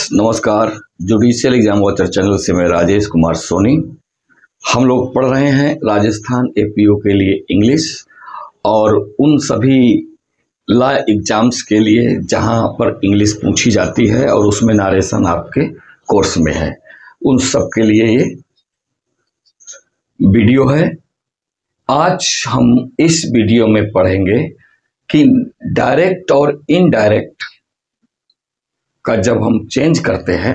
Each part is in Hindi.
नमस्कार। जुडिशियल एग्जाम वॉचर चैनल से मैं राजेश कुमार सोनी। हम लोग पढ़ रहे हैं राजस्थान एपीओ के लिए इंग्लिश और उन सभी लॉ एग्जाम्स के लिए जहां पर इंग्लिश पूछी जाती है और उसमें नारेशन आपके कोर्स में है, उन सब के लिए ये वीडियो है। आज हम इस वीडियो में पढ़ेंगे कि डायरेक्ट और इनडायरेक्ट का जब हम चेंज करते हैं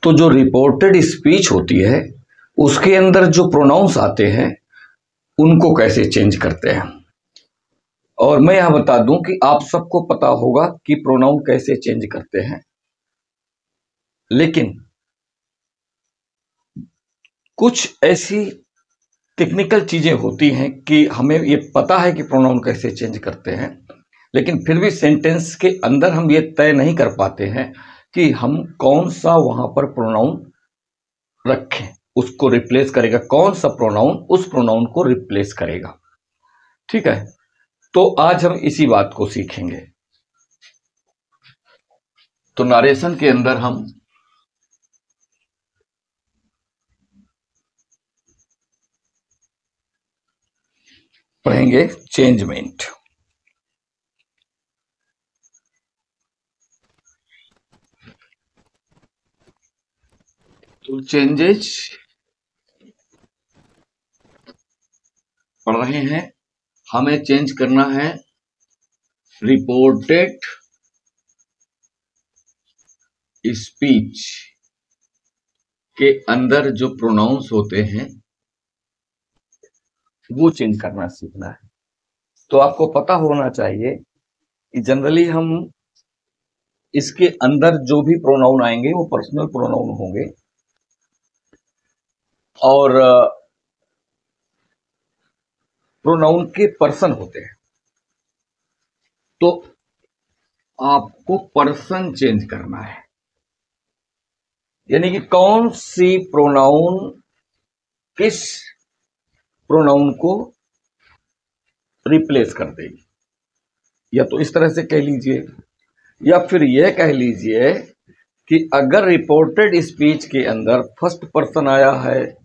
तो जो रिपोर्टेड स्पीच होती है उसके अंदर जो प्रोनाउंस आते हैं उनको कैसे चेंज करते हैं। और मैं यह बता दूं कि आप सबको पता होगा कि प्रोनाउन कैसे चेंज करते हैं, लेकिन कुछ ऐसी टेक्निकल चीजें होती हैं कि हमें ये पता है कि प्रोनाउन कैसे चेंज करते हैं, लेकिन फिर भी सेंटेंस के अंदर हम ये तय नहीं कर पाते हैं कि हम कौन सा वहां पर प्रोनाउन रखें, उसको रिप्लेस करेगा कौन सा प्रोनाउन उस प्रोनाउन को रिप्लेस करेगा। ठीक है, तो आज हम इसी बात को सीखेंगे। तो नरेशन के अंदर हम पढ़ेंगे चेंजमेंट। तो चेंजेस पढ़ रहे हैं, हमें चेंज करना है रिपोर्टेड स्पीच के अंदर जो प्रोनाउंस होते हैं वो चेंज करना सीखना है। तो आपको पता होना चाहिए कि जनरली हम इसके अंदर जो भी प्रोनाउन आएंगे वो पर्सनल प्रोनाउन होंगे और प्रोनाउन के पर्सन होते हैं। तो आपको पर्सन चेंज करना है, यानी कि कौन सी प्रोनाउन किस प्रोनाउन को रिप्लेस कर देगी। या तो इस तरह से कह लीजिए, या फिर यह कह लीजिए कि अगर रिपोर्टेड स्पीच के अंदर फर्स्ट पर्सन आया है,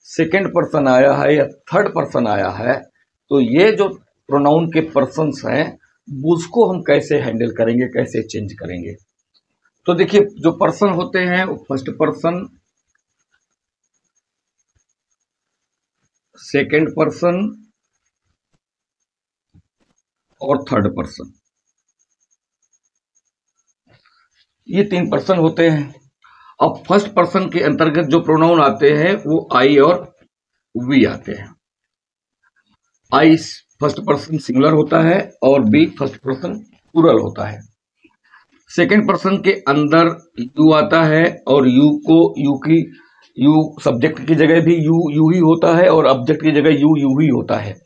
सेकंड पर्सन आया है या थर्ड पर्सन आया है, तो ये जो प्रोनाउन के पर्सन्स हैं उसको हम कैसे हैंडल करेंगे, कैसे चेंज करेंगे। तो देखिए, जो पर्सन होते हैं वो फर्स्ट पर्सन, सेकंड पर्सन और थर्ड पर्सन, ये तीन पर्सन होते हैं। अब फर्स्ट पर्सन के अंतर्गत जो प्रोनाउन आते हैं वो आई और वी आते हैं। आई फर्स्ट पर्सन सिंगुलर होता है और बी फर्स्ट पर्सन प्लूरल होता है। सेकंड पर्सन के अंदर यू आता है और यू सब्जेक्ट की जगह भी यू ही होता है और ऑब्जेक्ट की जगह यू ही होता है।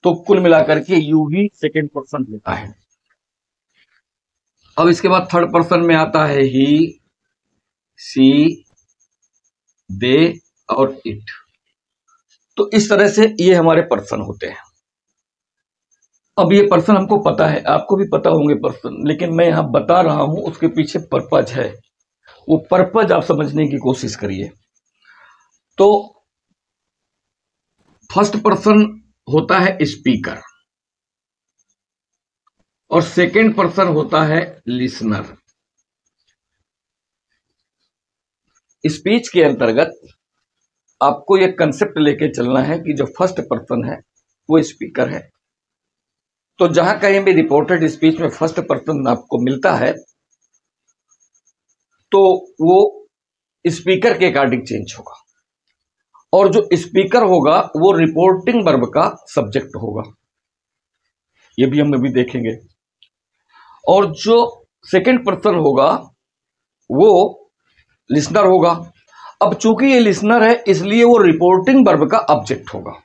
तो कुल मिलाकर के यू ही सेकंड पर्सन लेता है। अब इसके बाद थर्ड पर्सन में आता है ही, सी, दे और इट। तो इस तरह से ये हमारे पर्सन होते हैं। अब ये पर्सन हमको पता है, आपको भी पता होंगे पर्सन, लेकिन मैं यहां बता रहा हूं उसके पीछे पर्पज है, वो पर्पज आप समझने की कोशिश करिए। तो फर्स्ट पर्सन होता है स्पीकर और सेकंड पर्सन होता है लिसनर। स्पीच के अंतर्गत आपको यह कंसेप्ट लेके चलना है कि जो फर्स्ट पर्सन है वो स्पीकर है। तो जहां कहीं भी रिपोर्टेड स्पीच में फर्स्ट पर्सन आपको मिलता है तो वो स्पीकर के अकॉर्डिंग चेंज होगा, और जो स्पीकर होगा वो रिपोर्टिंग वर्ब का सब्जेक्ट होगा, ये भी हम अभी देखेंगे। और जो सेकंड पर्सन होगा वो लिसनर होगा। अब चूंकि ये लिसनर है इसलिए वो रिपोर्टिंग वर्ब का ऑब्जेक्ट होगा।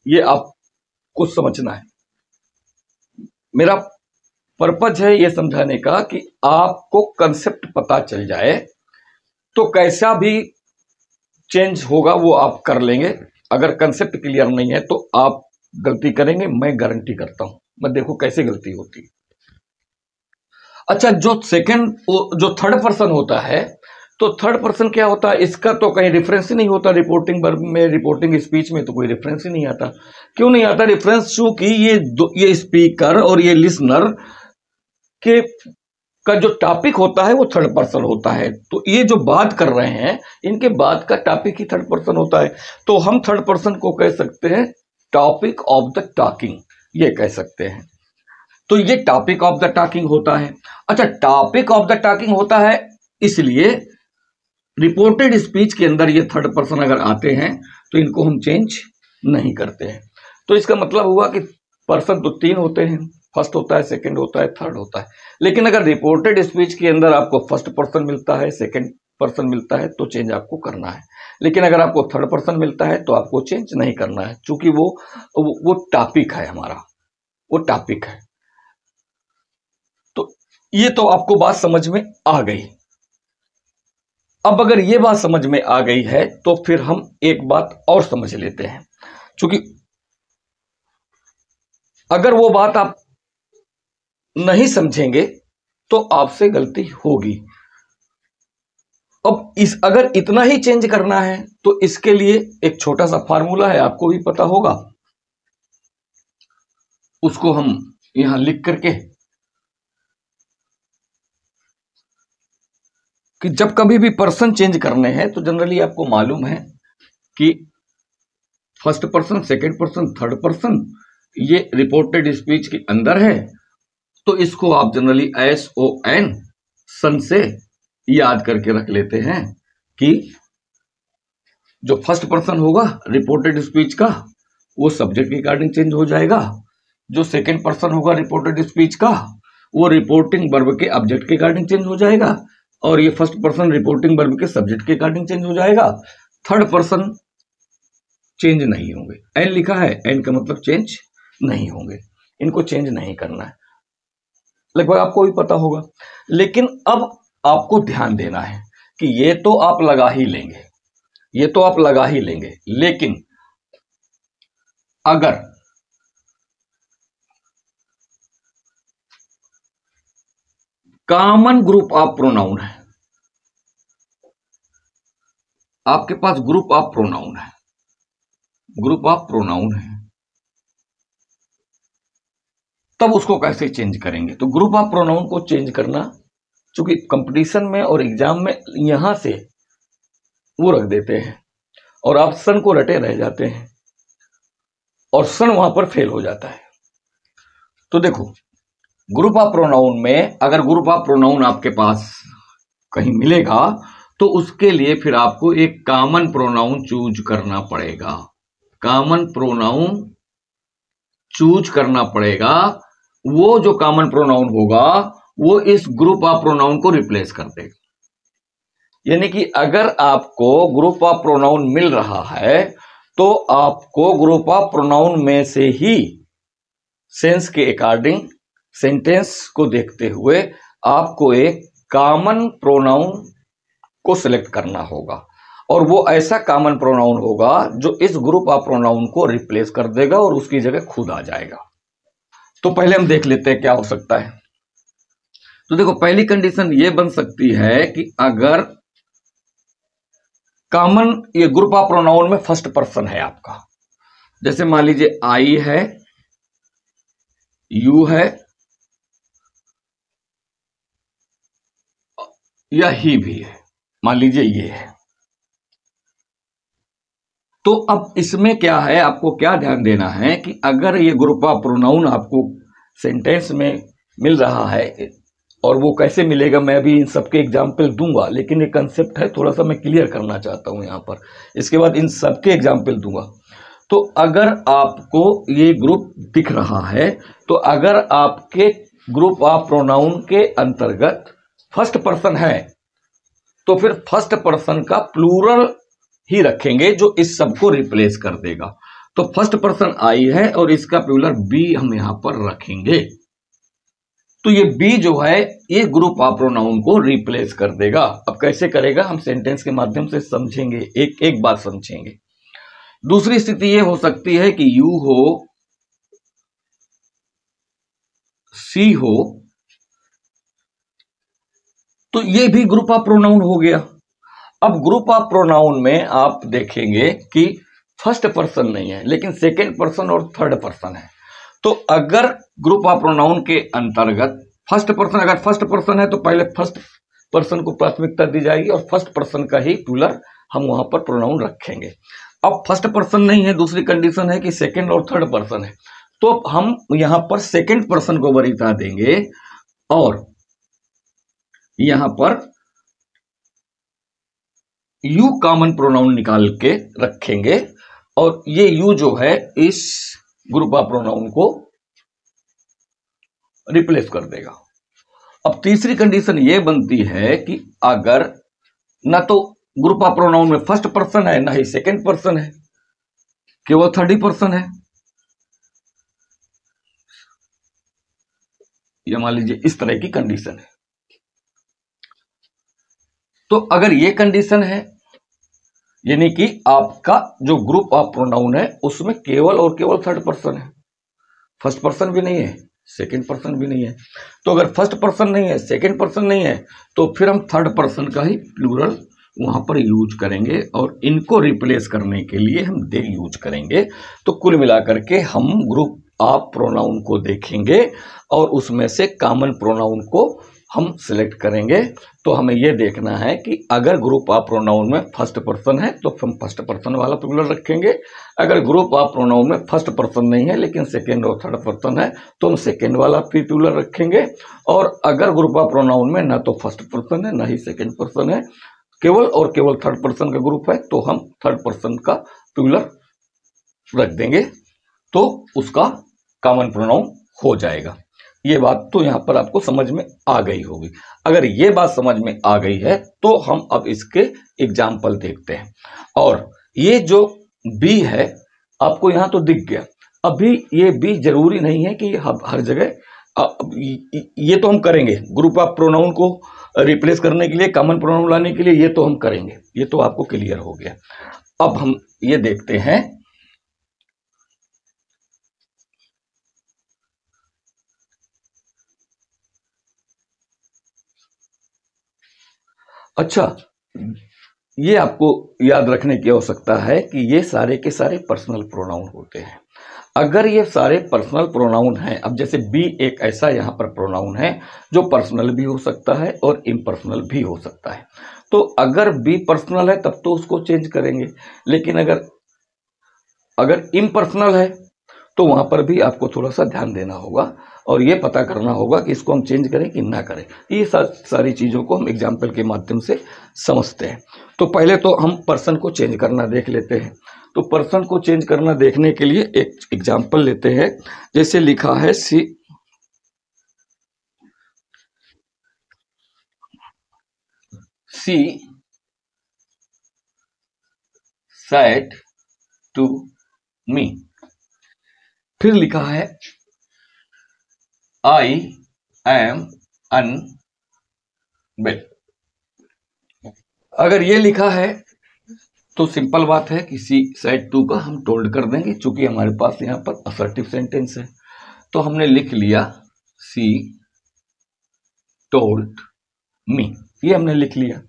ये आपको समझना है। मेरा पर्पज है ये समझाने का कि आपको कंसेप्ट पता चल जाए तो कैसा भी चेंज होगा वो आप कर लेंगे। अगर कंसेप्ट क्लियर नहीं है तो आप गलती करेंगे, मैं गारंटी करता हूं। मैं देखो कैसे गलती होती है। अच्छा, जो थर्ड पर्सन होता है, तो थर्ड पर्सन क्या होता है, इसका तो कहीं रेफरेंस ही नहीं होता रिपोर्टिंग वर्ब में, रिपोर्टिंग स्पीच में तो कोई रेफरेंस ही नहीं आता। क्यों नहीं आता रेफरेंस? चूंकि ये स्पीकर और ये लिसनर के का जो टॉपिक होता है वो थर्ड पर्सन होता है। तो ये जो बात कर रहे हैं, इनके बात का टॉपिक ही थर्ड पर्सन होता है। तो हम थर्ड पर्सन को कह सकते हैं टॉपिक ऑफ द टॉकिंग, ये कह सकते हैं। तो ये टॉपिक ऑफ द टॉकिंग होता है। अच्छा, टॉपिक ऑफ द टॉकिंग होता है, इसलिए रिपोर्टेड स्पीच के अंदर ये थर्ड पर्सन अगर आते हैं तो इनको हम चेंज नहीं करते हैं। तो इसका मतलब हुआ कि पर्सन तो तीन होते हैं, फर्स्ट होता है, सेकंड होता है, थर्ड होता है। लेकिन अगर रिपोर्टेड स्पीच के अंदर आपको फर्स्ट पर्सन मिलता है, सेकंड पर्सन मिलता है, तो चेंज आपको करना है। लेकिन अगर आपको थर्ड पर्सन मिलता है तो आपको चेंज नहीं करना है, क्योंकि वो टॉपिक है हमारा, वो टॉपिक है। तो ये तो आपको बात समझ में आ गई। अब अगर ये बात समझ में आ गई है तो फिर हम एक बात और समझ लेते हैं, क्योंकि अगर वो बात आप नहीं समझेंगे तो आपसे गलती होगी। अब अगर इतना ही चेंज करना है तो इसके लिए एक छोटा सा फार्मूला है, आपको भी पता होगा, उसको हम यहां लिख करके, कि जब कभी भी पर्सन चेंज करने हैं तो जनरली आपको मालूम है कि first person, second person, third person ये रिपोर्टेड स्पीच के अंदर है। तो इसको आप जनरली SON सन से याद करके रख लेते हैं कि जो फर्स्ट पर्सन होगा रिपोर्टेड स्पीच का, वो सब्जेक्ट के अकॉर्डिंग चेंज हो जाएगा। जो सेकंड पर्सन होगा रिपोर्टेड स्पीच का, वो रिपोर्टिंग वर्ब के ऑब्जेक्ट के अकॉर्डिंग चेंज हो जाएगा। और ये फर्स्ट पर्सन रिपोर्टिंग वर्ब के सब्जेक्ट के अकॉर्डिंग चेंज हो जाएगा। थर्ड पर्सन चेंज नहीं होंगे। एन लिखा है, एन का मतलब चेंज नहीं होंगे, इनको चेंज नहीं करना है, लगभग आपको भी पता होगा। लेकिन अब आपको ध्यान देना है कि ये तो आप लगा ही लेंगे, ये तो आप लगा ही लेंगे, लेकिन अगर कॉमन ग्रुप ऑफ प्रोनाउन है, आपके पास ग्रुप ऑफ प्रोनाउन है, ग्रुप ऑफ प्रोनाउन है, तब उसको कैसे चेंज करेंगे? तो ग्रुप ऑफ प्रोनाउन को चेंज करना, चूंकि कंपटीशन में और एग्जाम में यहां से वो रख देते हैं और आप सन को रटे रह जाते हैं और सन वहां पर फेल हो जाता है। तो देखो, ग्रुप ऑफ प्रोनाउन में अगर ग्रुप ऑफ प्रोनाउन आपके पास कहीं मिलेगा तो उसके लिए फिर आपको एक कॉमन प्रोनाउन चूज करना पड़ेगा, कॉमन प्रोनाउन चूज करना पड़ेगा। वो जो कॉमन प्रोनाउन होगा वो इस ग्रुप ऑफ प्रोनाउन को रिप्लेस कर देगा। यानी कि अगर आपको ग्रुप ऑफ प्रोनाउन मिल रहा है तो आपको ग्रुप ऑफ प्रोनाउन में से ही सेंस के अकॉर्डिंग, सेंटेंस को देखते हुए आपको एक कॉमन प्रोनाउन को सिलेक्ट करना होगा, और वो ऐसा कॉमन प्रोनाउन होगा जो इस ग्रुप ऑफ प्रोनाउन को रिप्लेस कर देगा और उसकी जगह खुद आ जाएगा। तो पहले हम देख लेते हैं क्या हो सकता है। तो देखो, पहली कंडीशन ये बन सकती है कि अगर कॉमन ये ग्रुप ऑफ प्रोनाउन में फर्स्ट पर्सन है आपका, जैसे मान लीजिए आई है, यू है या ही भी है, मान लीजिए ये है। तो अब इसमें क्या है, आपको क्या ध्यान देना है कि अगर ये ग्रुप ऑफ प्रोनाउन आपको सेंटेंस में मिल रहा है, और वो कैसे मिलेगा मैं अभी इन सबके एग्जाम्पल दूंगा, लेकिन ये कंसेप्ट है थोड़ा सा मैं क्लियर करना चाहता हूं यहां पर, इसके बाद इन सबके एग्जाम्पल दूंगा। तो अगर आपको ये ग्रुप दिख रहा है, तो अगर आपके ग्रुप ऑफ प्रोनाउन के अंतर्गत फर्स्ट पर्सन है तो फिर फर्स्ट पर्सन का प्लूरल ही रखेंगे जो इस सब को रिप्लेस कर देगा। तो फर्स्ट पर्सन आई है और इसका प्लूरल बी हम यहां पर रखेंगे। तो ये बी जो है ये ग्रुप ऑफ प्रोनाउन को रिप्लेस कर देगा। अब कैसे करेगा हम सेंटेंस के माध्यम से समझेंगे, एक एक बात समझेंगे। दूसरी स्थिति ये हो सकती है कि यू हो, सी हो तो ये भी ग्रुप ऑफ प्रोनाउन हो गया। अब ग्रुप ऑफ प्रोनाउन में आप देखेंगे कि फर्स्ट पर्सन नहीं है लेकिन सेकेंड पर्सन और थर्ड पर्सन है। तो अगर ग्रुप ऑफ प्रोनाउन के अंतर्गत फर्स्ट पर्सन, अगर फर्स्ट पर्सन है तो पहले फर्स्ट पर्सन को प्राथमिकता दी जाएगी और फर्स्ट पर्सन का ही प्लूरल हम वहां पर प्रोनाउन रखेंगे। अब फर्स्ट पर्सन नहीं है, दूसरी कंडीशन है कि सेकेंड और थर्ड पर्सन है, तो हम यहां पर सेकेंड पर्सन को वरीयता देंगे और यहां पर यू कॉमन प्रोनाउन निकाल के रखेंगे और ये यू जो है इस ग्रुप ऑफ प्रोनाउन को रिप्लेस कर देगा। अब तीसरी कंडीशन ये बनती है कि अगर ना तो ग्रुप ऑफ प्रोनाउन में फर्स्ट पर्सन है ना ही सेकेंड पर्सन है, केवल थर्ड ही पर्सन है, ये मान लीजिए इस तरह की कंडीशन है। तो अगर ये कंडीशन है यानी कि आपका जो ग्रुप ऑफ प्रोनाउन है उसमें केवल और केवल थर्ड पर्सन है, फर्स्ट पर्सन भी नहीं है, सेकेंड पर्सन भी नहीं है। तो अगर फर्स्ट पर्सन नहीं है, सेकेंड पर्सन नहीं है, तो फिर हम थर्ड पर्सन का ही प्लूरल वहां पर यूज करेंगे और इनको रिप्लेस करने के लिए हम दे यूज करेंगे। तो कुल मिलाकर के हम ग्रुप ऑफ प्रोनाउन को देखेंगे और उसमें से कॉमन प्रोनाउन को हम सिलेक्ट करेंगे। तो हमें यह देखना है कि अगर ग्रुप ऑफ प्रोनाउन में फर्स्ट पर्सन है तो हम फर्स्ट पर्सन वाला प्लूरल रखेंगे, अगर ग्रुप ऑफ प्रोनाउन में फर्स्ट पर्सन नहीं है लेकिन सेकेंड और थर्ड पर्सन है तो हम सेकेंड वाला प्लूरल रखेंगे, और अगर ग्रुप ऑफ प्रोनाउन में ना तो फर्स्ट पर्सन है ना ही सेकेंड पर्सन है, केवल और केवल थर्ड पर्सन का ग्रुप है, तो हम थर्ड पर्सन का प्लूरल रख देंगे, तो उसका कॉमन प्रोनाउन हो जाएगा। ये बात तो यहां पर आपको समझ में आ गई होगी। अगर ये बात समझ में आ गई है तो हम अब इसके एग्जाम्पल देखते हैं। और ये जो बी है आपको यहां तो दिख गया, अभी ये बी जरूरी नहीं है कि हर जगह, ये तो हम करेंगे ग्रुप ऑफ प्रोनाउन को रिप्लेस करने के लिए, कॉमन प्रोनाउन लाने के लिए, ये तो हम करेंगे, ये तो आपको क्लियर हो गया। अब हम ये देखते हैं, अच्छा ये आपको याद रखने की आवश्यकता है कि ये सारे के सारे पर्सनल प्रोनाउन होते हैं। अगर ये सारे पर्सनल प्रोनाउन हैं, अब जैसे बी एक ऐसा यहाँ पर प्रोनाउन है जो पर्सनल भी हो सकता है और इम्पर्सनल भी हो सकता है, तो अगर बी पर्सनल है तब तो उसको चेंज करेंगे, लेकिन अगर इम्पर्सनल है तो वहां पर भी आपको थोड़ा सा ध्यान देना होगा और ये पता करना होगा कि इसको हम चेंज करें कि ना करें। ये सारी चीज़ों को हम एग्जाम्पल के माध्यम से समझते हैं। तो पहले तो हम पर्सन को चेंज करना देख लेते हैं। तो पर्सन को चेंज करना देखने के लिए एक एग्जाम्पल लेते हैं। जैसे लिखा है सी सेड टू मी, फिर लिखा है आई एम अनवेल। अगर ये लिखा है तो सिंपल बात है कि सी सेड टू का हम टोल्ड कर देंगे, चूंकि हमारे पास यहाँ पर असर्टिव सेंटेंस है। तो हमने लिख लिया सी टोल्ड मी, ये हमने लिख लिया।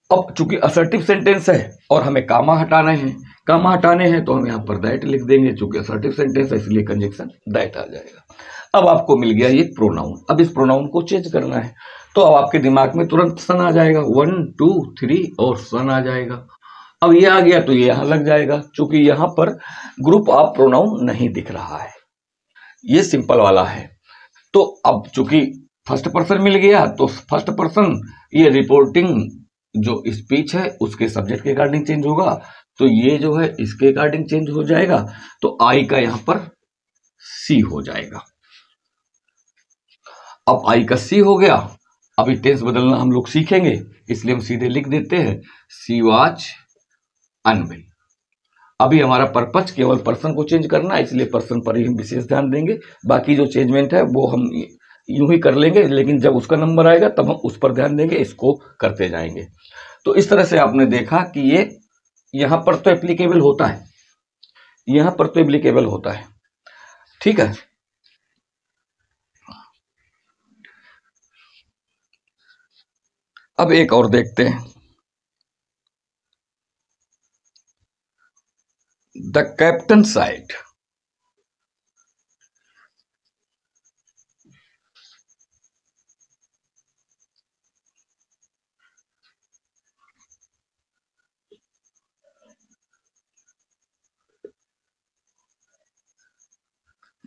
अब चूंकि असर्टिव सेंटेंस है और हमें कामा हटाने हैं तो हम यहाँ पर दैट लिख देंगे, चूंकि असर्टिव सेंटेंस है इसलिए कंजक्शन दैट आ जाएगा। अब आपको मिल गया ये प्रोनाउन। अब इस प्रोनाउन को चेंज करना है तो अब आपके दिमाग में तुरंत सन आ जाएगा, 1 2 3 और सन आ जाएगा। अब ये आ गया तो ये यहां लग जाएगा, चूंकि यहां पर ग्रुप ऑफ प्रोनाउन नहीं दिख रहा है, ये सिंपल वाला है। तो अब चूंकि फर्स्ट पर्सन मिल गया तो फर्स्ट पर्सन ये रिपोर्टिंग जो स्पीच है उसके सब्जेक्ट के अकॉर्डिंग चेंज होगा, तो ये जो है इसके अकॉर्डिंग चेंज हो जाएगा। तो आई का यहां पर सी हो जाएगा। अब आई का सी हो गया। अभी टेंस बदलना हम लोग सीखेंगे, इसलिए हम सीधे लिख देते हैं सी वॉज अनवेल। अभी हमारा पर्पज केवल पर्सन को चेंज करना है, इसलिए पर्सन पर ही हम विशेष ध्यान देंगे। बाकी जो चेंजमेंट है वो हम यूं ही कर लेंगे, लेकिन जब उसका नंबर आएगा तब हम उस पर ध्यान देंगे, इसको करते जाएंगे। तो इस तरह से आपने देखा कि ये यहां पर तो एप्लीकेबल होता है, यहां पर तो एप्लीकेबल होता है, ठीक है। अब एक और देखते हैं, the captain side.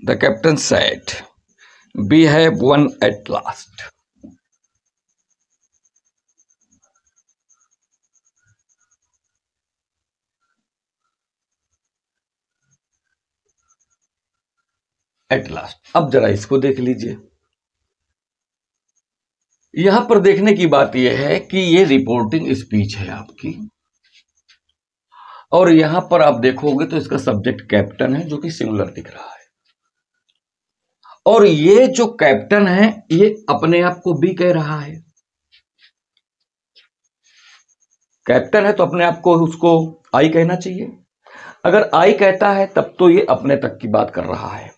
The captain said, "We have won at last." At last. अब जरा इसको देख लीजिए। यहां पर देखने की बात यह है कि ये रिपोर्टिंग स्पीच है आपकी, और यहां पर आप देखोगे तो इसका सब्जेक्ट कैप्टन है जो कि सिंगुलर दिख रहा है, और ये जो कैप्टन है ये अपने आप को भी कह रहा है। कैप्टन है तो अपने आप को उसको आई कहना चाहिए। अगर आई कहता है तब तो ये अपने तक की बात कर रहा है,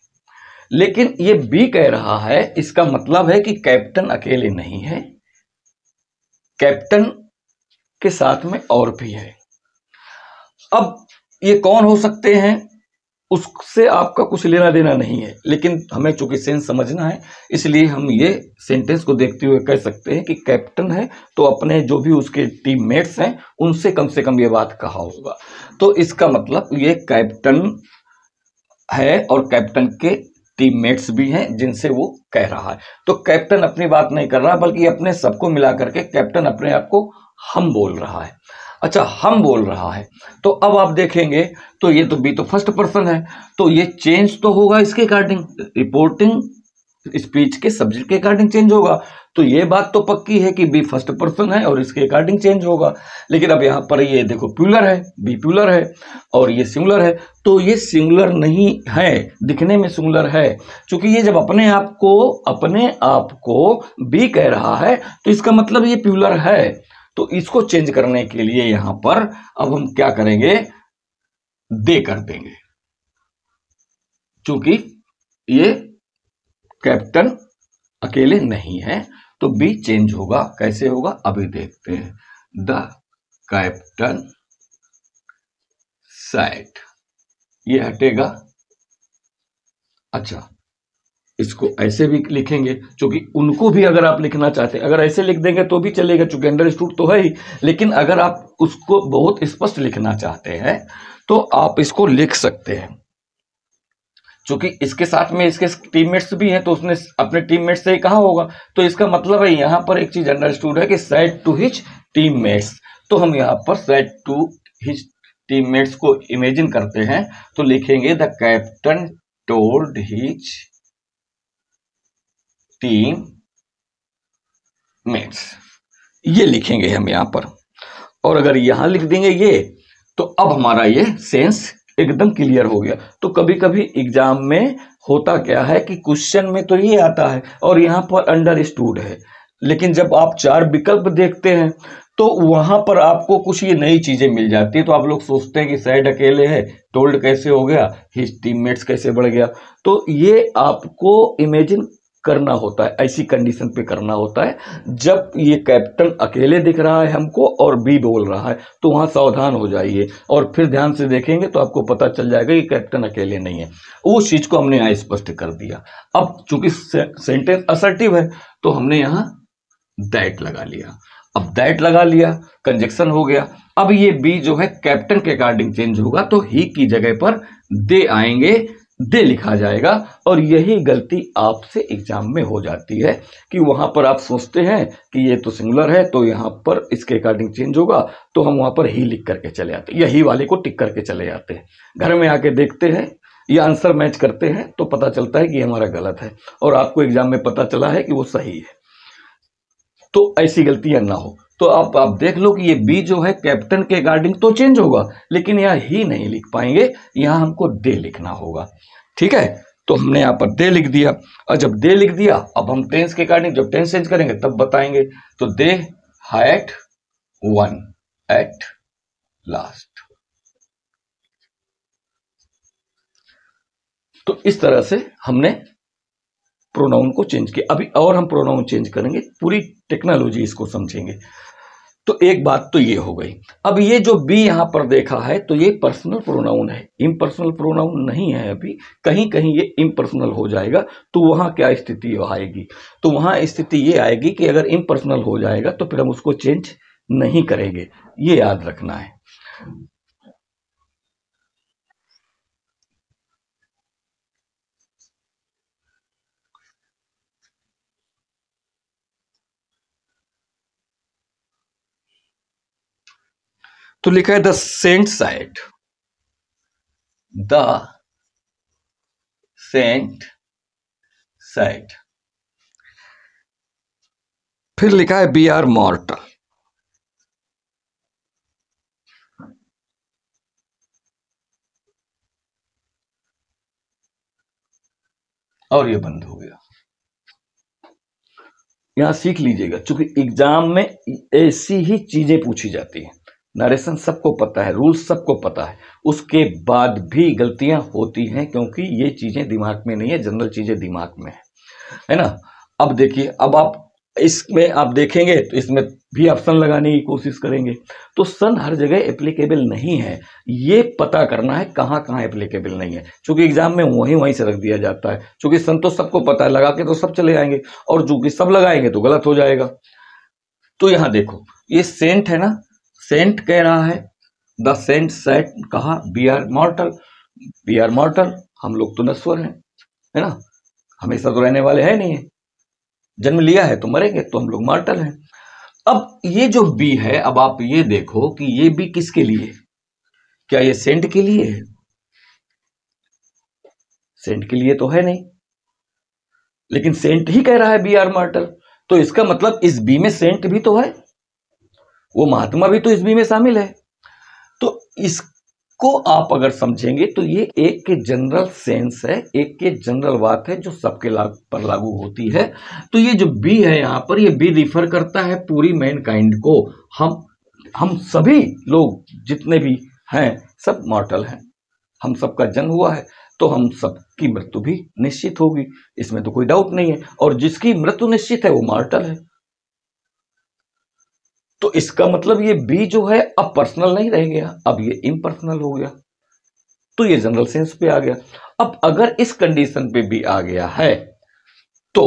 लेकिन ये बी कह रहा है, इसका मतलब है कि कैप्टन अकेले नहीं है, कैप्टन के साथ में और भी है। अब ये कौन हो सकते हैं उससे आपका कुछ लेना देना नहीं है, लेकिन हमें चूंकि सेंस समझना है इसलिए हम ये सेंटेंस को देखते हुए कह सकते हैं कि कैप्टन है तो अपने जो भी उसके टीममेट्स हैं उनसे कम से कम ये बात कहा होगा। तो इसका मतलब ये कैप्टन है और कैप्टन के टीममेट्स भी हैं जिनसे वो कह रहा है। तो कैप्टन अपनी बात नहीं कर रहा बल्कि अपने सबको मिला करके कैप्टन अपने आप को हम बोल रहा है। अच्छा, हम बोल रहा है तो अब आप देखेंगे तो ये तो बी तो फर्स्ट पर्सन है, तो ये चेंज तो होगा इसके अकॉर्डिंग, रिपोर्टिंग स्पीच के सब्जेक्ट के अकॉर्डिंग चेंज होगा। तो ये बात तो पक्की है कि बी फर्स्ट पर्सन है और इसके अकॉर्डिंग चेंज होगा। लेकिन अब यहाँ पर ये देखो प्यूलर है, बी प्यूलर है और ये सिंगुलर है, तो ये सिंगुलर नहीं है, दिखने में सिंगुलर है। क्योंकि ये जब अपने आप को बी कह रहा है तो इसका मतलब ये प्यूलर है। तो इसको चेंज करने के लिए यहां पर अब हम क्या करेंगे, दे कर देंगे, क्योंकि ये कैप्टन अकेले नहीं है तो बी चेंज होगा। कैसे होगा अभी देखते हैं, द कैप्टन साइड, ये हटेगा। अच्छा, इसको ऐसे भी लिखेंगे, क्योंकि उनको भी अगर आप लिखना चाहते हैं, अगर ऐसे लिख देंगे तो भी चलेगा क्योंकि अंडरस्टूड तो है ही, लेकिन अगर आप उसको बहुत स्पष्ट लिखना चाहते हैं तो आप इसको लिख सकते हैं। क्योंकि इसके साथ में इसके टीममेट्स भी हैं तो उसने अपने टीममेट्स से ही कहा होगा, तो इसका मतलब है यहां पर एक चीज अंडरस्टूड है कि सेड टू हिज टीममेट्स। तो हम यहां पर सेड टू हिज टीममेट्स को इमेजिन करते हैं तो लिखेंगे the captain told his team mates, ये लिखेंगे हम यहां पर। और अगर यहां लिख देंगे ये तो अब हमारा ये सेंस एकदम क्लियर हो गया। तो कभी कभी एग्जाम में होता क्या है कि क्वेश्चन में तो ये आता है और यहां पर अंडरस्टूड है, लेकिन जब आप चार विकल्प देखते हैं तो वहां पर आपको कुछ ये नई चीजें मिल जाती है। तो आप लोग सोचते हैं कि सैड अकेले है, टोल्ड कैसे हो गया, हिज टीममेट्स कैसे बढ़ गया। तो ये आपको इमेजिन करना होता है, ऐसी कंडीशन पे करना होता है जब ये कैप्टन अकेले दिख रहा है हमको और बी बोल रहा है, तो वहां सावधान हो जाइए और फिर ध्यान से देखेंगे तो आपको पता चल जाएगा कि कैप्टन अकेले नहीं है। उस चीज को हमने यहाँ स्पष्ट कर दिया। अब चूंकि सेंटेंस असर्टिव है तो हमने यहाँ दैट लगा लिया। अब दैट लगा लिया, कंजक्शन हो गया। अब ये बी जो है कैप्टन के अकॉर्डिंग चेंज होगा तो ही की जगह पर दे आएंगे, दे लिखा जाएगा। और यही गलती आपसे एग्जाम में हो जाती है कि वहां पर आप सोचते हैं कि ये तो सिंगुलर है तो यहां पर इसके अकॉर्डिंग चेंज होगा, तो हम वहां पर ही लिख करके चले आते हैं, यही वाले को टिक करके चले जाते हैं। घर में आके देखते हैं ये आंसर मैच करते हैं तो पता चलता है कि हमारा गलत है और आपको एग्जाम में पता चला है कि वो सही है। तो ऐसी गलतियां ना हो। तो आप देख लो कि ये बी जो है कैप्टन के अकॉर्डिंग तो चेंज होगा, लेकिन यहाँ ही नहीं लिख पाएंगे, यहाँ हमको दे लिखना होगा। ठीक है, तो हमने यहाँ पर दे लिख दिया। और जब दे लिख दिया अब हम टेंस के अकॉर्डिंग जब टेंस चेंज करेंगे तब बताएंगे। तो they had one at last. तो इस तरह से हमने प्रोनाउन को चेंज किया। अभी और हम प्रोनाउन चेंज करेंगे, पूरी टेक्नोलॉजी इसको समझेंगे। तो एक बात तो ये हो गई। अब ये जो बी यहाँ पर देखा है तो ये पर्सनल प्रोनाउन है, इम्पर्सनल प्रोनाउन नहीं है। अभी कहीं कहीं ये इम्पर्सनल हो जाएगा तो वहाँ क्या स्थिति आएगी, तो वहाँ स्थिति ये आएगी कि अगर इम्पर्सनल हो जाएगा तो फिर हम उसको चेंज नहीं करेंगे, ये याद रखना है। तो लिखा है the saint said, the saint said. फिर लिखा है बी आर मॉर्टल, और ये बंद हो गया। यहां सीख लीजिएगा, क्योंकि एग्जाम में ऐसी ही चीजें पूछी जाती है। नरेशन सबको पता है, रूल्स सबको पता है, उसके बाद भी गलतियां होती हैं क्योंकि ये चीजें दिमाग में नहीं है, जनरल चीजें दिमाग में है ना। अब देखिए, अब आप इसमें आप देखेंगे तो इसमें भी ऑप्शन लगाने की कोशिश करेंगे तो सन हर जगह एप्लीकेबल नहीं है, ये पता करना है कहाँ कहाँ एप्लीकेबल नहीं है, क्योंकि एग्जाम में वहीं से रख दिया जाता है। क्योंकि सन तो सबको पता है, लगा के तो सब चले जाएंगे, और चूंकि सब लगाएंगे तो गलत हो जाएगा। तो यहां देखो, ये सेंट है ना, सेंट कह रहा है द सेंट सेट, कहा be are mortal, be are mortal, हम लोग तो नश्वर हैं, है ना, हमेशा तो रहने वाले हैं नहीं है, जन्म लिया है तो मरेंगे, तो हम लोग मॉर्टल हैं। अब ये जो बी है, अब आप ये देखो कि ये बी किसके लिए, क्या ये सेंट के लिए है? सेंट के लिए तो है नहीं, लेकिन सेंट ही कह रहा है बी आर मॉर्टल, तो इसका मतलब इस बी में सेंट भी तो है, वो महात्मा भी तो इस बी में शामिल है। तो इसको आप अगर समझेंगे तो ये एक के जनरल सेंस है, एक के जनरल बात है जो सबके पर लागू होती है। तो ये जो बी है यहाँ पर, ये बी रिफर करता है पूरी मैनकाइंड को। हम सभी लोग जितने भी हैं सब मॉर्टल हैं, हम सबका जन्म हुआ है तो हम सबकी मृत्यु भी निश्चित होगी, इसमें तो कोई डाउट नहीं है, और जिसकी मृत्यु निश्चित है वो मॉर्टल है। तो इसका मतलब ये बी जो है अब पर्सनल नहीं रह गया, अब ये इम्पर्सनल हो गया, तो ये जनरल सेंस पे आ गया। अब अगर इस कंडीशन पे बी आ गया है तो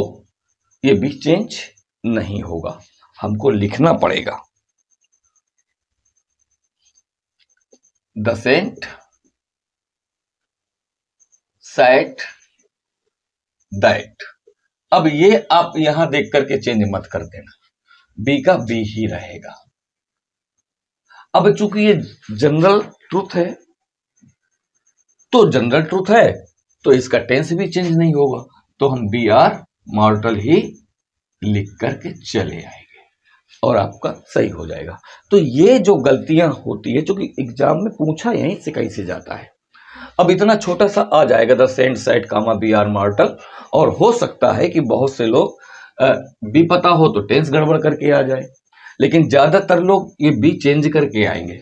ये बी चेंज नहीं होगा, हमको लिखना पड़ेगा द सेंट सेट दैट। अब ये आप यहां देख करके चेंज मत कर देना, बी का बी ही रहेगा। अब चूंकि ये जनरल ट्रूथ है, तो जनरल ट्रूथ है तो इसका टेंस भी चेंज नहीं होगा, तो हम बी आर मॉर्टल ही लिख करके चले आएंगे और आपका सही हो जाएगा। तो ये जो गलतियां होती है, क्योंकि एग्जाम में पूछा यहीं से कहीं से जाता है। अब इतना छोटा सा आ जाएगा the saint said comma be are mortal, और हो सकता है कि बहुत से लोग बी पता हो तो टेंस गड़बड़ करके आ जाए, लेकिन ज्यादातर लोग ये बी चेंज करके आएंगे।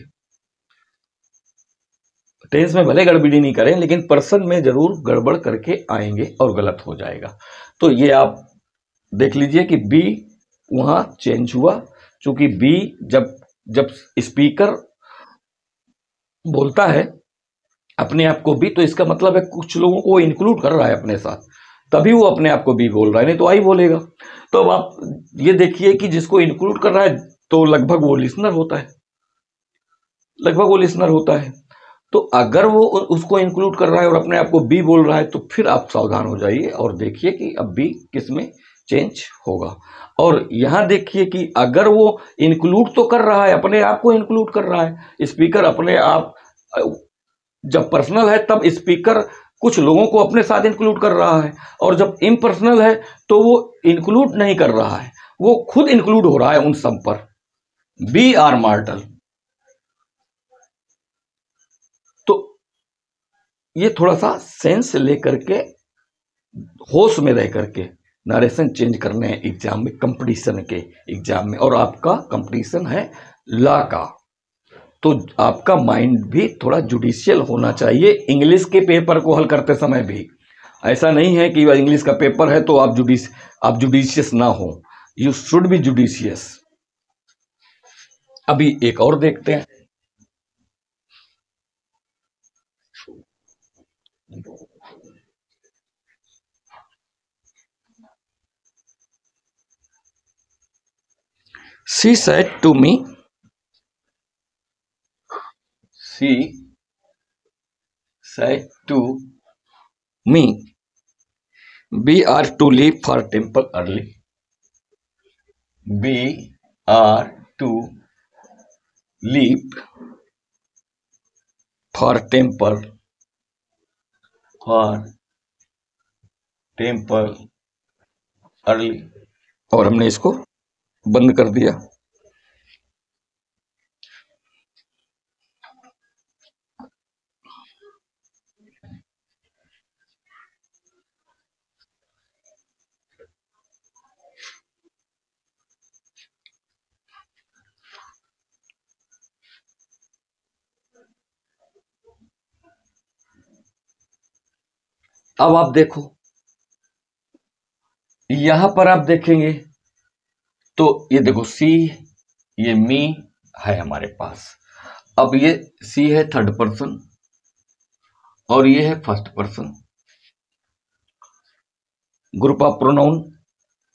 टेंस में भले गड़बड़ी नहीं करें, लेकिन पर्सन में जरूर गड़बड़ करके आएंगे और गलत हो जाएगा। तो ये आप देख लीजिए कि बी वहां चेंज हुआ, क्योंकि बी जब स्पीकर बोलता है अपने आप को बी, तो इसका मतलब है कुछ लोगों को वो इंक्लूड कर रहा है अपने साथ, तभी वो अपने आप को बी बोल रहा है, नहीं तो आई बोलेगा। तो अब आप ये देखिए कि जिसको इंक्लूड कर रहा है तो लगभग वो लिसनर होता है, लगभग वो लिसनर होता है। तो अगर वो उसको इंक्लूड कर रहा है और अपने आप को बी बोल रहा है तो फिर आप सावधान हो जाइए और देखिए कि अब बी किस में चेंज होगा। और यहां देखिए कि अगर वो इंक्लूड तो कर रहा है, अपने आप को इंक्लूड कर रहा है, स्पीकर अपने आप, जब पर्सनल है तब स्पीकर कुछ लोगों को अपने साथ इंक्लूड कर रहा है, और जब इम्पर्सनल है तो वो इंक्लूड नहीं कर रहा है, वो खुद इंक्लूड हो रहा है उन सब पर, बी आर मॉर्टल। तो ये थोड़ा सा सेंस लेकर के, होश में रह करके नरेशन चेंज करने हैं एग्जाम में, कंपटीशन के एग्जाम में, और आपका कंपटीशन है लॉ का, तो आपका माइंड भी थोड़ा जुडिशियल होना चाहिए इंग्लिश के पेपर को हल करते समय भी, ऐसा नहीं है कि इंग्लिश का पेपर है तो आप जुडिशियस ना हो, यू शुड बी जुडिशियस। अभी एक और देखते हैं। She said to me, she said to me, we are to leave for temple early. We are to leave for temple early, और हमने इसको बंद कर दिया। अब आप देखो, यहां पर आप देखेंगे तो ये देखो सी, ये मी है हमारे पास। अब ये सी है थर्ड पर्सन और ये है first person. Group of pronoun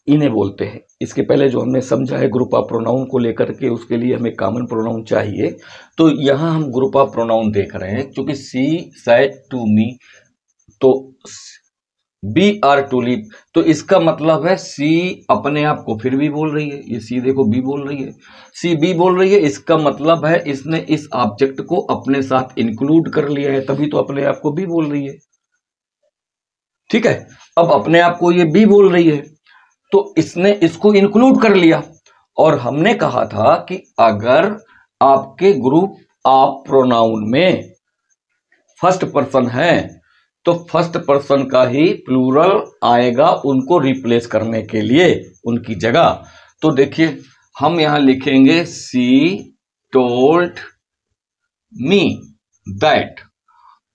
इन्हें बोलते हैं। इसके पहले जो हमने समझा है ग्रुप ऑफ प्रोनाउन को लेकर के, उसके लिए हमें कॉमन प्रोनाउन चाहिए। तो यहां हम ग्रुप ऑफ प्रोनाउन देख रहे हैं, क्योंकि सी सेड टू मी, तो बी आर टू लीव, तो इसका मतलब है सी अपने आप को फिर भी बोल रही है। ये सी देखो बी बोल रही है, सी बी बोल रही है, इसका मतलब है इसने इस ऑब्जेक्ट को अपने साथ इंक्लूड कर लिया है, तभी तो अपने आप को बी बोल रही है। ठीक है, अब अपने आप को ये बी बोल रही है तो इसने इसको इंक्लूड कर लिया। और हमने कहा था कि अगर आपके ग्रुप ऑफ प्रोनाउन में फर्स्ट पर्सन है तो फर्स्ट पर्सन का ही प्लूरल आएगा उनको रिप्लेस करने के लिए, उनकी जगह। तो देखिए हम यहां लिखेंगे सी टोल्ड मी दैट।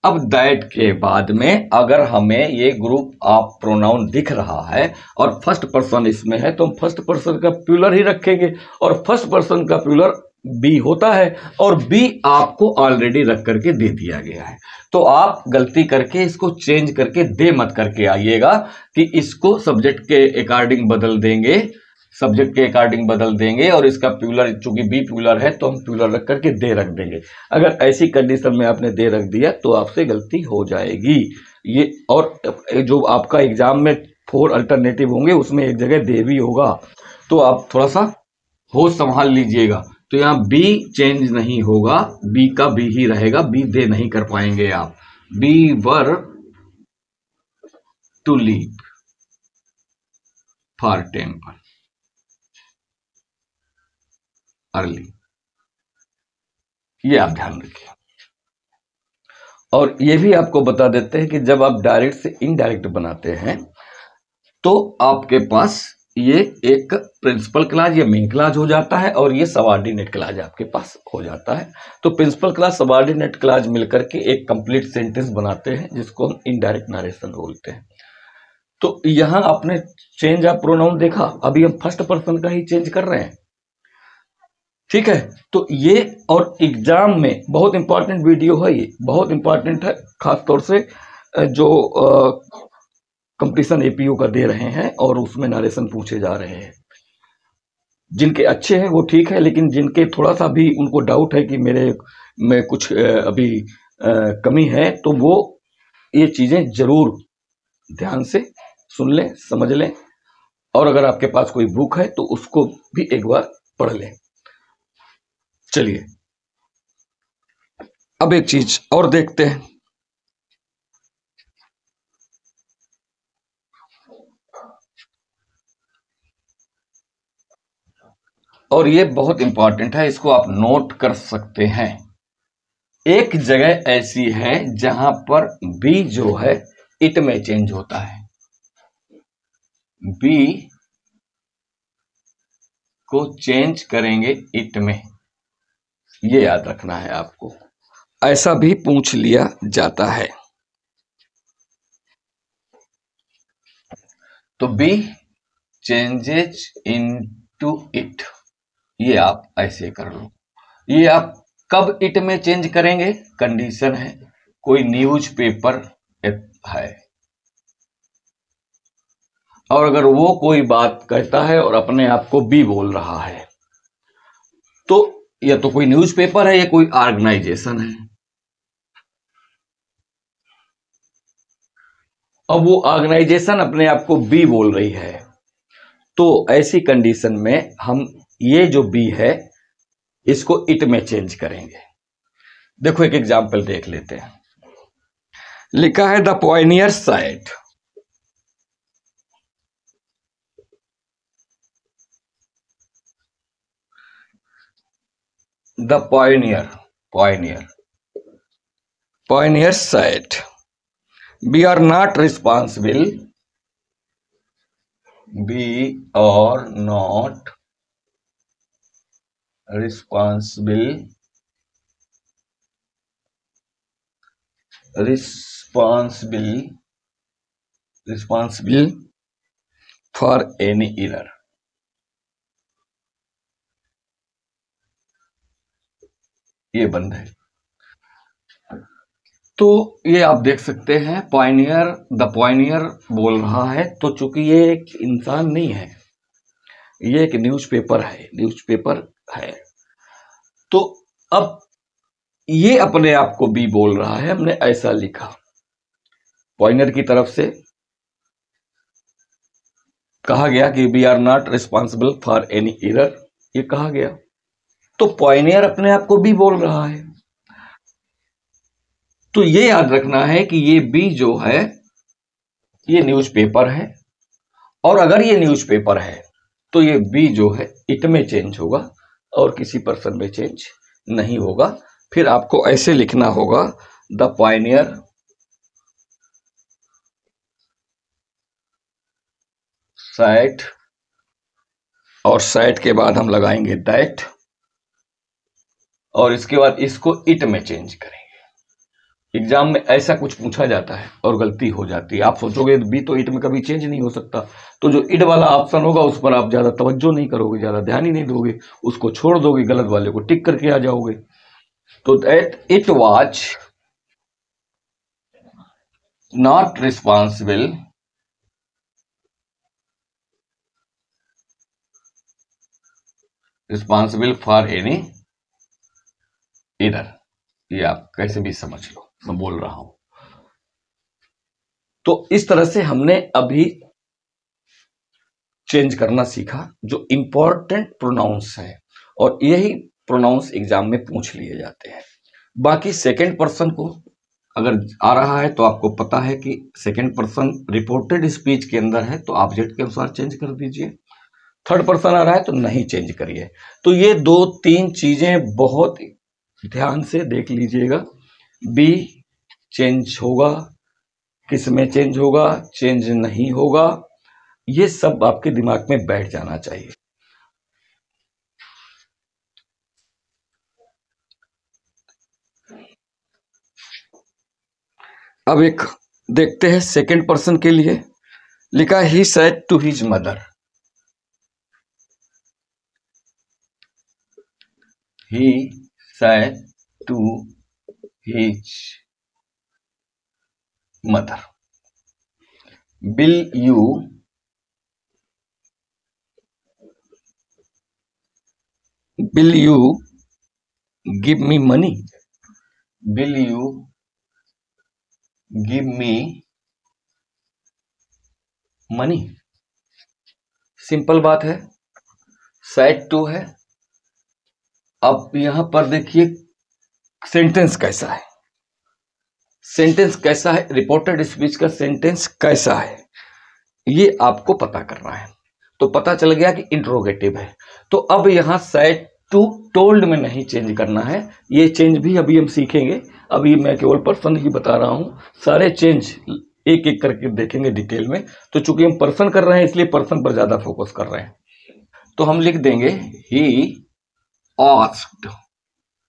अब दैट के बाद में अगर हमें ये ग्रुप ऑफ प्रोनाउन दिख रहा है और फर्स्ट पर्सन इसमें है तो हम फर्स्ट पर्सन का प्लूरल ही रखेंगे, और फर्स्ट पर्सन का प्लूरल बी होता है और बी आपको ऑलरेडी रख करके दे दिया गया है। तो आप गलती करके इसको चेंज करके दे मत करके आइएगा कि इसको सब्जेक्ट के अकॉर्डिंग बदल देंगे, सब्जेक्ट के अकॉर्डिंग बदल देंगे और इसका प्लूरल, चूंकि बी प्लूरल है तो हम प्लूरल रख करके दे रख देंगे। अगर ऐसी कंडीशन में आपने दे रख दिया तो आपसे गलती हो जाएगी ये। और जो आपका एग्जाम में 4 अल्टरनेटिव होंगे उसमें एक जगह दे भी होगा, तो आप थोड़ा सा होश संभाल लीजिएगा। तो यहाँ बी चेंज नहीं होगा, बी का बी ही रहेगा, बी दे नहीं कर पाएंगे आप। Beware to leave for temple early, ये आप ध्यान रखिए। और ये भी आपको बता देते हैं कि जब आप डायरेक्ट से इनडायरेक्ट बनाते हैं तो आपके पास ये एक प्रिंसिपल क्लाज या मेन क्लाज हो जाता है और ये सबऑर्डिनेट क्लाज आपके पास हो जाता है। तो प्रिंसिपल क्लाज सबऑर्डिनेट क्लाज मिलकर के एक कंप्लीट सेंटेंस बनाते हैं जिसको हम इनडायरेक्ट नरेशन बोलते हैं। तो यहां आपने चेंज ऑफ प्रोनाउन देखा, अभी हम फर्स्ट पर्सन का ही चेंज कर रहे हैं। ठीक है, तो ये और एग्जाम में बहुत इंपॉर्टेंट वीडियो है, ये बहुत इंपॉर्टेंट है, खासतौर से जो कंपटीशन एपीओ का दे रहे हैं और उसमें नरेशन पूछे जा रहे हैं। जिनके अच्छे हैं वो ठीक है, लेकिन जिनके थोड़ा सा भी उनको डाउट है कि मेरे में कुछ अभी कमी है, तो वो ये चीजें जरूर ध्यान से सुन लें, समझ लें, और अगर आपके पास कोई बुक है तो उसको भी एक बार पढ़ लें। चलिए अब एक चीज और देखते हैं। और ये बहुत इंपॉर्टेंट है, इसको आप नोट कर सकते हैं। एक जगह ऐसी है जहां पर बी जो है इट में चेंज होता है, बी को चेंज करेंगे इट में, ये याद रखना है आपको। ऐसा भी पूछ लिया जाता है। तो बी चेंजेज इनटू इट, ये आप ऐसे कर लो। ये आप कब इट में चेंज करेंगे? कंडीशन है कोई न्यूज़पेपर है, और अगर वो कोई बात कहता है और अपने आप को बी बोल रहा है, तो या तो कोई न्यूज़पेपर है या कोई ऑर्गेनाइजेशन है। अब वो ऑर्गेनाइजेशन अपने आप को बी बोल रही है, तो ऐसी कंडीशन में हम ये जो बी है इसको इट में चेंज करेंगे। देखो एक एग्जाम्पल देख लेते हैं। लिखा है the pioneer site, the pioneer site, we are not responsible responsible for any error। ये बंद है। तो ये आप देख सकते हैं द पॉयनियर बोल रहा है, तो चूंकि ये एक इंसान नहीं है, ये एक न्यूज़पेपर है, तो अब ये अपने आप को बी बोल रहा है, हमने ऐसा लिखा। पॉइनर की तरफ से कहा गया कि we are not responsible for any error, ये कहा गया, तो पॉइनियर अपने आप को बी बोल रहा है। तो ये याद रखना है कि ये बी जो है ये न्यूज़पेपर है, और अगर ये न्यूज़पेपर है तो ये बी जो है इट में चेंज होगा और किसी पर्सन में चेंज नहीं होगा। फिर आपको ऐसे लिखना होगा द पॉयनियर साइट, और साइट के बाद हम लगाएंगे दैट, और इसके बाद इसको इट में चेंज करेंगे। एग्जाम में ऐसा कुछ पूछा जाता है और गलती हो जाती है, आप सोचोगे बी तो इट में कभी चेंज नहीं हो सकता, तो जो इट वाला ऑप्शन होगा उस पर आप ज्यादा तवज्जो नहीं करोगे, ज्यादा ध्यान ही नहीं दोगे, उसको छोड़ दोगे, गलत वाले को टिक करके आ जाओगे। तो that it was not responsible for any error, ये आप कैसे भी समझ लो, मैं बोल रहा हूं। तो इस तरह से हमने अभी चेंज करना सीखा जो इंपॉर्टेंट प्रोनाउंस है, और यही प्रोनाउंस एग्जाम में पूछ लिए जाते हैं। बाकी सेकंड पर्सन को अगर आ रहा है तो आपको पता है कि सेकंड पर्सन रिपोर्टेड स्पीच के अंदर है तो ऑब्जेक्ट के अनुसार चेंज कर दीजिए। थर्ड पर्सन आ रहा है तो नहीं चेंज करिए। तो ये 2-3 चीजें बहुत ध्यान से देख लीजिएगा। बी चेंज होगा, किस में चेंज होगा, चेंज नहीं होगा, ये सब आपके दिमाग में बैठ जाना चाहिए। अब एक देखते हैं सेकंड पर्सन के लिए। लिखा he said to his mother, he said to his mother, will you give me money, will you give me money। Simple बात है, सेड टू है। अब यहां पर देखिए सेंटेंस कैसा है, रिपोर्टेड स्पीच का सेंटेंस कैसा है, ये आपको पता करना है। तो पता चल गया कि इंट्रोगेटिव है, तो अब यहां सेड टू टोल्ड में नहीं चेंज करना है, ये चेंज भी अभी हम सीखेंगे। अभी मैं केवल पर्सन ही बता रहा हूं, सारे चेंज एक एक करके देखेंगे डिटेल में। तो चूंकि हम पर्सन कर रहे हैं इसलिए पर्सन पर ज्यादा फोकस कर रहे हैं, तो हम लिख देंगे ही आस्क्ड।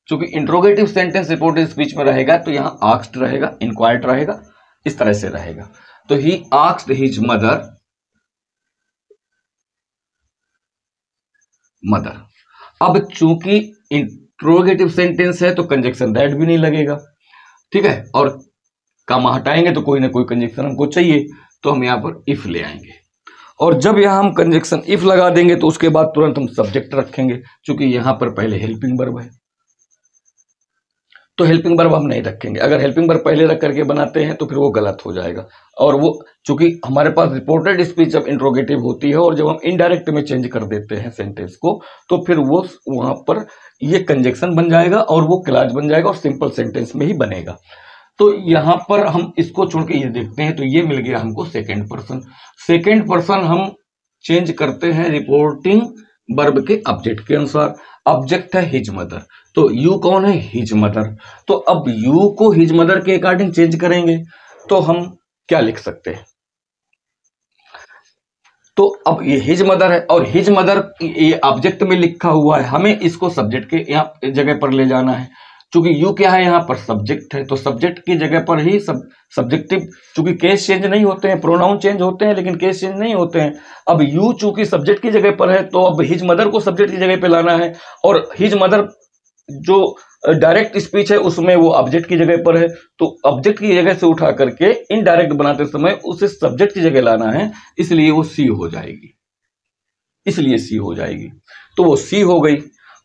चूंकि इंट्रोगेटिव सेंटेंस रिपोर्टेड स्पीच में रहेगा तो यहां आस्क्ड रहेगा, इंक्वायर्ड रहेगा, इस तरह से रहेगा। तो he asked his mother mother. अब चूंकि इंट्रोगेटिव सेंटेंस है तो कंजक्शन दैट भी नहीं लगेगा, ठीक है, और कामा हटाएंगे तो कोई ना कोई कंजक्शन हमको चाहिए, तो हम यहाँ पर इफ ले आएंगे। और जब यहाँ हम कंजक्शन इफ लगा देंगे तो उसके बाद तुरंत हम सब्जेक्ट रखेंगे, क्योंकि यहाँ पर पहले हेल्पिंग वर्ब है, तो हेल्पिंग वर्ब हम नहीं रखेंगे। अगर हेल्पिंग वर्ब पहले रख करके बनाते हैं तो फिर वो गलत हो जाएगा। और वो चूंकि हमारे पास रिपोर्टेड स्पीच जब इंट्रोगेटिव होती है और जब हम इनडायरेक्ट में चेंज कर देते हैं सेंटेंस को, तो फिर वो वहां पर ये कंजक्शन बन जाएगा और वो क्लॉज बन जाएगा और सिंपल सेंटेंस में ही बनेगा। तो यहां पर हम इसको छोड़ के ये देखते हैं, तो ये मिल गया हमको सेकेंड पर्सन। सेकेंड पर्सन हम चेंज करते हैं रिपोर्टिंग वर्ब के ऑब्जेक्ट के अनुसार। ऑब्जेक्ट है हिज मदर, तो यू कौन है? His mother. तो अब यू को हिज मदर के अकॉर्डिंग चेंज करेंगे तो हम क्या लिख सकते हैं? तो अब ये हिज मदर है और हिज मदर ये ऑब्जेक्ट में लिखा हुआ है, हमें इसको सब्जेक्ट के यहाँ जगह पर ले जाना है। चूंकि यू क्या है? यहाँ पर सब्जेक्ट है, तो सब्जेक्ट की जगह पर ही सब्जेक्टिव, चूंकि केस चेंज नहीं होते हैं, प्रोनाउन चेंज होते हैं लेकिन केस चेंज नहीं होते हैं। अब यू चूंकि सब्जेक्ट की जगह पर है तो अब हिज मदर को सब्जेक्ट की जगह पे लाना है, और हिज मदर जो डायरेक्ट स्पीच है उसमें वो ऑब्जेक्ट की जगह पर है, तो ऑब्जेक्ट की जगह से उठा करके इनडायरेक्ट बनाते समय उसे सब्जेक्ट की जगह लाना है, इसलिए वो सी हो जाएगी, इसलिए सी हो जाएगी। तो वो सी हो गई।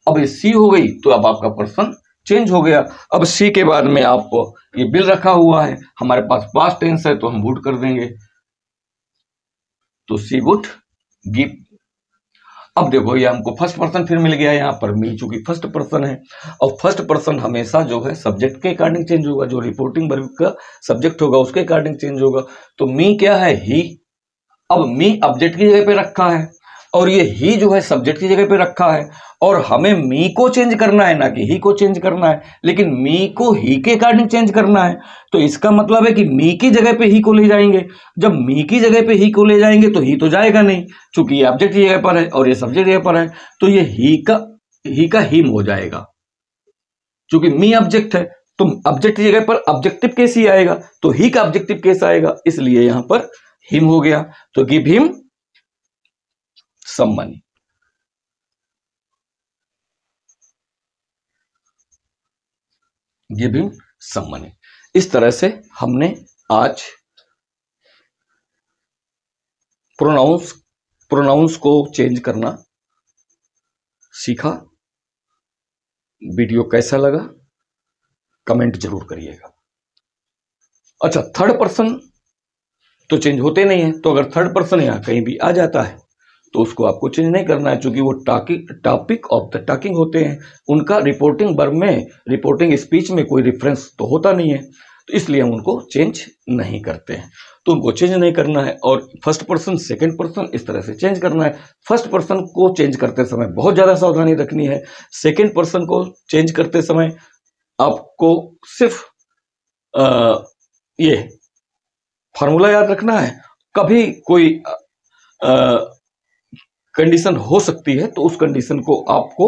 अब ये सी हो गई तो अब आपका पर्सन चेंज हो गया। अब सी के बाद में आप ये बिल रखा हुआ है, हमारे पास पास्ट टेंस है तो हम वुड कर देंगे, तो सी वुड गिव। अब देखो ये हमको फर्स्ट पर्सन फिर मिल गया यहाँ पर, मी चूंकि फर्स्ट पर्सन है, और फर्स्ट पर्सन हमेशा जो है सब्जेक्ट के अकॉर्डिंग चेंज होगा, जो रिपोर्टिंग वर्ब का सब्जेक्ट होगा उसके अकॉर्डिंग चेंज होगा। तो मी क्या है? ही। अब मी ऑब्जेक्ट की जगह पे रखा है और ये ही जो है सब्जेक्ट की जगह पे रखा है, और हमें मी को चेंज करना है ना कि ही को चेंज करना है, लेकिन मी को ही के अकॉर्डिंग चेंज करना है। तो इसका मतलब है कि मी की जगह पे ही को ले जाएंगे। जब मी की जगह पे ही को ले जाएंगे तो ही तो जाएगा नहीं, क्योंकि ये ऑब्जेक्ट की जगह पर है और ये सब्जेक्ट जगह पर है, तो ये ही का हिम हो जाएगा। चूंकि मी ऑब्जेक्ट है तो ऑब्जेक्ट की जगह पर ऑब्जेक्टिव केस ही आएगा, तो ही का ऑब्जेक्टिव केस आएगा, इसलिए यहां पर हिम हो गया। तो give him some money. Give him some money. इस तरह से हमने आज प्रोनाउंस को चेंज करना सीखा। वीडियो कैसा लगा कमेंट जरूर करिएगा। अच्छा, थर्ड पर्सन तो चेंज होते नहीं है, तो अगर थर्ड पर्सन यहां कहीं भी आ जाता है तो उसको आपको चेंज नहीं करना है, क्योंकि वो टॉपिक ऑफ द टॉकिंग होते हैं, उनका रिपोर्टिंग वर्ब में, रिपोर्टिंग स्पीच में कोई रेफरेंस तो होता नहीं है, तो इसलिए हम उनको चेंज नहीं करते हैं। तो उनको चेंज नहीं करना है, और फर्स्ट पर्सन सेकंड पर्सन इस तरह से चेंज करना है। फर्स्ट पर्सन को चेंज करते समय बहुत ज़्यादा सावधानी रखनी है। सेकंड पर्सन को चेंज करते समय आपको सिर्फ ये फार्मूला याद रखना है। कभी कोई कंडीशन हो सकती है तो उस कंडीशन को आपको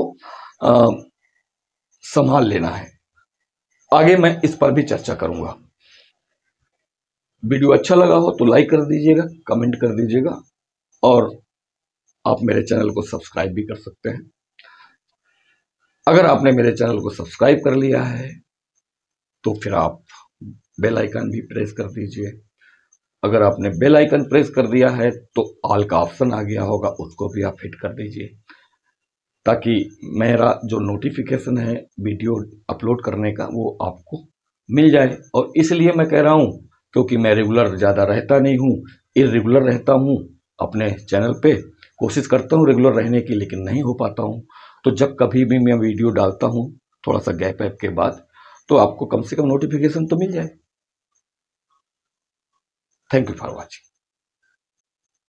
संभाल लेना है। आगे मैं इस पर भी चर्चा करूंगा। वीडियो अच्छा लगा हो तो लाइक कर दीजिएगा, कमेंट कर दीजिएगा, और आप मेरे चैनल को सब्सक्राइब भी कर सकते हैं। अगर आपने मेरे चैनल को सब्सक्राइब कर लिया है तो फिर आप बेल आइकन भी प्रेस कर दीजिए। अगर आपने बेल आइकन प्रेस कर दिया है तो ऑल का ऑप्शन आ गया होगा, उसको भी आप हिट कर दीजिए, ताकि मेरा जो नोटिफिकेशन है वीडियो अपलोड करने का वो आपको मिल जाए। और इसलिए मैं कह रहा हूँ क्योंकि मैं रेगुलर ज़्यादा रहता नहीं हूँ, इरेगुलर रहता हूँ अपने चैनल पे। कोशिश करता हूँ रेगुलर रहने की, लेकिन नहीं हो पाता हूँ। तो जब कभी भी मैं वीडियो डालता हूँ थोड़ा सा गैप के बाद, तो आपको कम से कम नोटिफिकेशन तो मिल जाए। Thank you for watching.